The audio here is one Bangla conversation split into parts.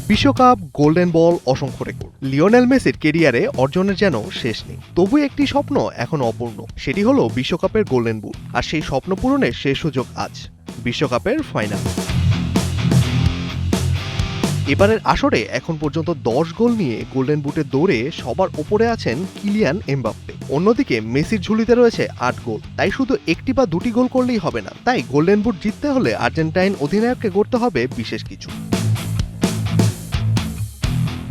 বিশ্বকাপ, গোল্ডেন বল, অসংখ্য রেকর্ড। লিওনেল মেসির কেরিয়ারে অর্জনের যেন শেষ নেই। তবু একটি স্বপ্ন এখনো অপূর্ণ, সেটি হলো বিশ্বকাপের গোল্ডেন বুট। আর সেই স্বপ্ন পূরণের শেষ সুযোগ আজ, বিশ্বকাপের ফাইনাল। এবারের আসরে এখন পর্যন্ত 10 গোল নিয়ে গোল্ডেন বুটের দৌড়ে সবার ওপরে আছেন কিলিয়ান এমবাপ্পে। অন্যদিকে মেসির ঝুলিতে রয়েছে 8 গোল। তাই শুধু একটি বা দুটি গোল করলেই হবে না, তাই গোল্ডেন বুট জিততে হলে আর্জেন্টাইন অধিনায়ককে গড়তে হবে বিশেষ কিছু।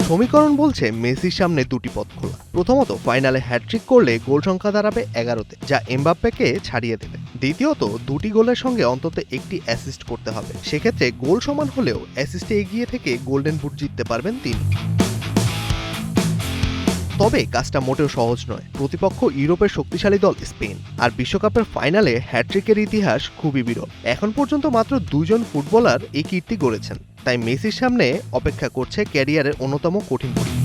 সমীকরণ বলছে মেসির সামনে দুটি পথ খোলা। প্রথমত, ফাইনালে হ্যাটট্রিক করলে গোল সংখ্যা দাঁড়াবে 11তে, যা এমবাপ্পেকে ছাড়িয়ে দেবে। দ্বিতীয়ত, দুটি গোলের সঙ্গে অন্তত একটি অ্যাসিস্ট করতে হবে। সেক্ষেত্রে গোল সমান হলেও অ্যাসিস্টে এগিয়ে থেকে গোল্ডেন বুট জিততে পারবেন তিনি। তবে কাজটা মোটেও সহজ নয়। প্রতিপক্ষ ইউরোপের শক্তিশালী দল স্পেন, আর বিশ্বকাপের ফাইনালে হ্যাটট্রিকের ইতিহাস খুবই বিরল। এখন পর্যন্ত মাত্র 2 জন ফুটবলার এই কীর্তি গড়েছেন। তাই মেসির সামনে অপেক্ষা করছে ক্যারিয়ারের অন্যতম কঠিন পরীক্ষা।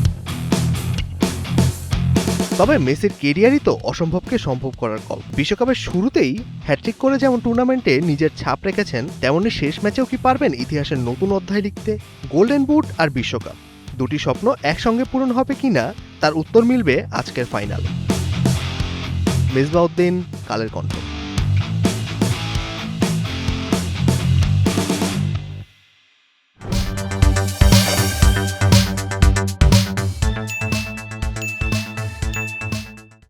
তবে মেসির কেরিয়ারই তো অসম্ভবকে সম্ভব করার গল্প। বিশ্বকাপের শুরুতেই হ্যাটট্রিক করে যেমন টুর্নামেন্টে নিজের ছাপ রেখেছেন, তেমনি শেষ ম্যাচেও কি পারবেন ইতিহাসের নতুন অধ্যায় লিখতে? গোল্ডেন বুট আর বিশ্বকাপ, দুটি স্বপ্ন একসঙ্গে পূরণ হবে কিনা তার উত্তর মিলবে আজকের ফাইনালে। মেজবাউদ্দিন, কালের কণ্ঠ।